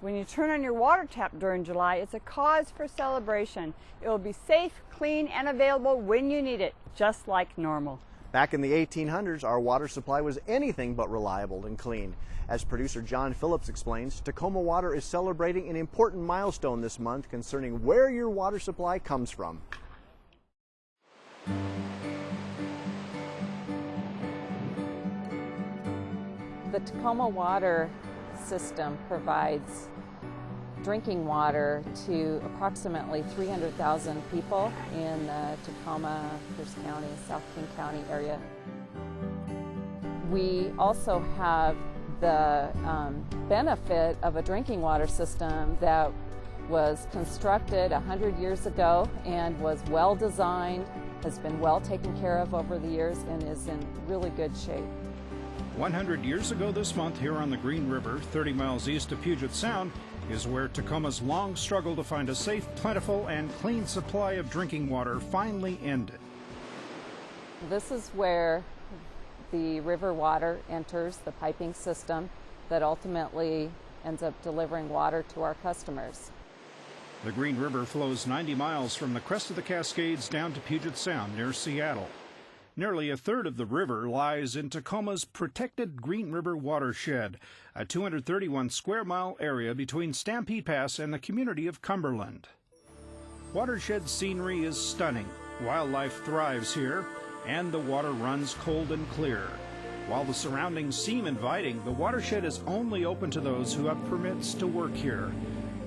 When you turn on your water tap during July, it's a cause for celebration. It will be safe, clean, and available when you need it, just like normal. Back in the 1800s, our water supply was anything but reliable and clean. As producer John Phillips explains, Tacoma Water is celebrating an important milestone this month concerning where your water supply comes from. The Tacoma Water system provides drinking water to approximately 300,000 people in the Tacoma, Pierce County, South King County area. We also have the benefit of a drinking water system that was constructed 100 years ago and was well designed, has been well taken care of over the years, and is in really good shape. 100 years ago this month, here on the Green River, 30 miles east of Puget Sound, is where Tacoma's long struggle to find a safe, plentiful, and clean supply of drinking water finally ended. This is where the river water enters the piping system that ultimately ends up delivering water to our customers. The Green River flows 90 miles from the crest of the Cascades down to Puget Sound near Seattle. Nearly a third of the river lies in Tacoma's protected Green River watershed, a 231 square mile area between Stampede Pass and the community of Cumberland. Watershed scenery is stunning, wildlife thrives here, and the water runs cold and clear. While the surroundings seem inviting, the watershed is only open to those who have permits to work here.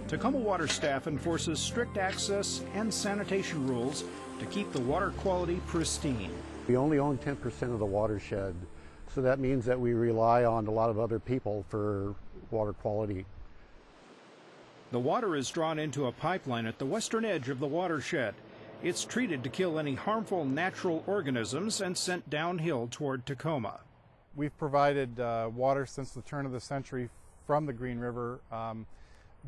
Tacoma Water staff enforces strict access and sanitation rules to keep the water quality pristine. We only own 10% of the watershed, so that means that we rely on a lot of other people for water quality. The water is drawn into a pipeline at the western edge of the watershed. It's treated to kill any harmful natural organisms and sent downhill toward Tacoma. We've provided water since the turn of the century from the Green River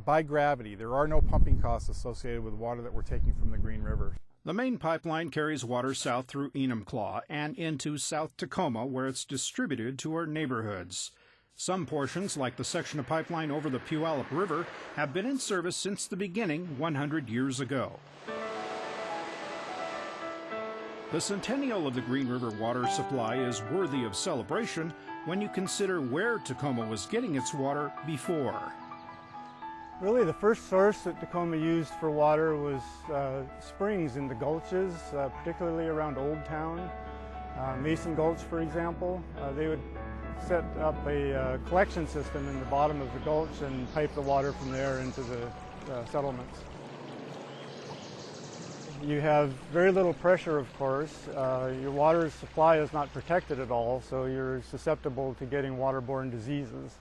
by gravity. There are no pumping costs associated with water that we're taking from the Green River. The main pipeline carries water south through Enumclaw and into South Tacoma, where it's distributed to our neighborhoods. Some portions, like the section of pipeline over the Puyallup River, have been in service since the beginning 100 years ago. The centennial of the Green River water supply is worthy of celebration when you consider where Tacoma was getting its water before. Really, the first source that Tacoma used for water was springs in the gulches, particularly around Old Town. Mason Gulch, for example. They would set up a collection system in the bottom of the gulch and pipe the water from there into the settlements. You have very little pressure, of course. Your water supply is not protected at all, so you're susceptible to getting waterborne diseases.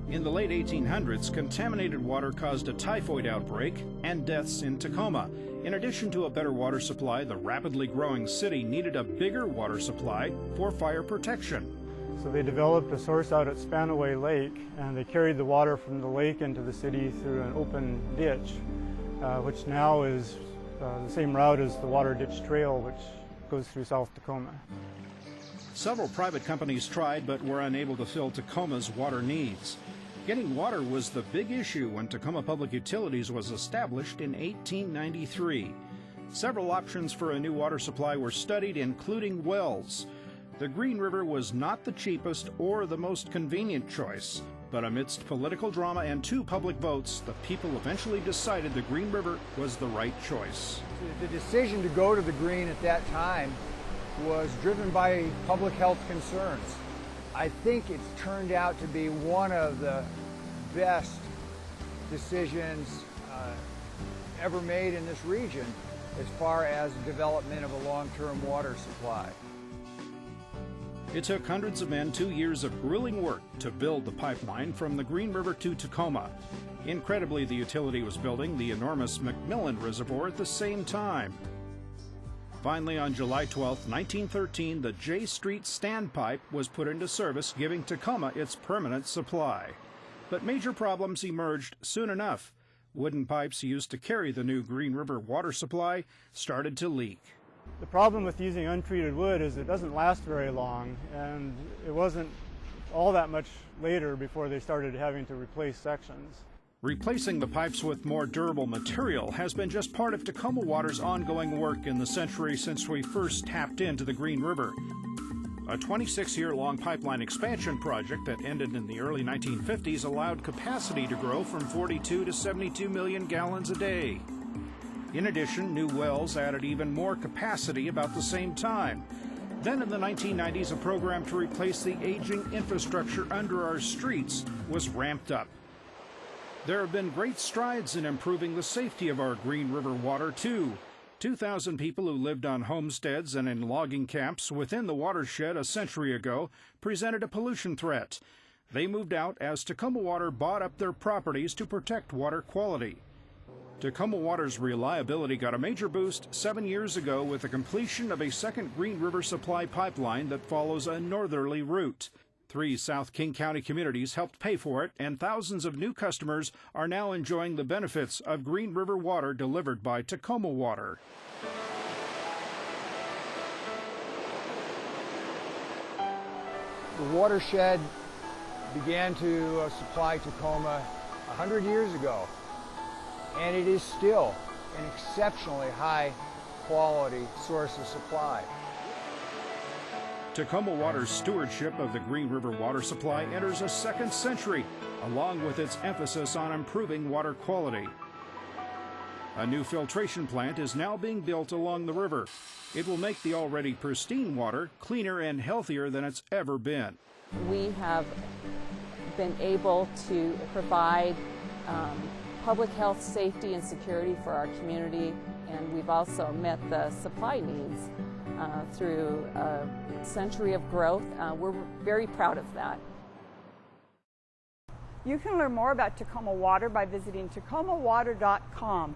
In the late 1800s, contaminated water caused a typhoid outbreak and deaths in Tacoma. In addition to a better water supply, the rapidly growing city needed a bigger water supply for fire protection. So they developed a source out at Spanaway Lake, and they carried the water from the lake into the city through an open ditch, which now is the same route as the Water Ditch Trail, which goes through South Tacoma. Several private companies tried but were unable to fill Tacoma's water needs. Getting water was the big issue when Tacoma Public Utilities was established in 1893. Several options for a new water supply were studied, including wells. The Green River was not the cheapest or the most convenient choice, but amidst political drama and 2 public votes, the people eventually decided the Green River was the right choice. The decision to go to the Green at that time was driven by public health concerns. I think it's turned out to be one of the best decisions ever made in this region as far as development of a long-term water supply. It took hundreds of men 2 years of grueling work to build the pipeline from the Green River to Tacoma. Incredibly, the utility was building the enormous McMillan Reservoir at the same time. Finally, on July 12, 1913, the J Street standpipe was put into service, giving Tacoma its permanent supply. But major problems emerged soon enough. Wooden pipes used to carry the new Green River water supply started to leak. The problem with using untreated wood is it doesn't last very long, and it wasn't all that much later before they started having to replace sections. Replacing the pipes with more durable material has been just part of Tacoma Water's ongoing work in the century since we first tapped into the Green River. A 26-year-long pipeline expansion project that ended in the early 1950s allowed capacity to grow from 42 to 72 million gallons a day. In addition, new wells added even more capacity about the same time. Then in the 1990s, a program to replace the aging infrastructure under our streets was ramped up. There have been great strides in improving the safety of our Green River water, too. 2,000 people who lived on homesteads and in logging camps within the watershed a century ago presented a pollution threat. They moved out as Tacoma Water bought up their properties to protect water quality. Tacoma Water's reliability got a major boost 7 years ago with the completion of a second Green River supply pipeline that follows a northerly route. 3 South King County communities helped pay for it, and thousands of new customers are now enjoying the benefits of Green River water delivered by Tacoma Water. The watershed began to supply Tacoma 100 years ago, and it is still an exceptionally high quality source of supply. Tacoma Water's stewardship of the Green River water supply enters a second century, along with its emphasis on improving water quality. A new filtration plant is now being built along the river. It will make the already pristine water cleaner and healthier than it's ever been. We have been able to provide public health, safety, and security for our community, and we've also met the supply needs through a century of growth. We're very proud of that. You can learn more about Tacoma Water by visiting tacomawater.com.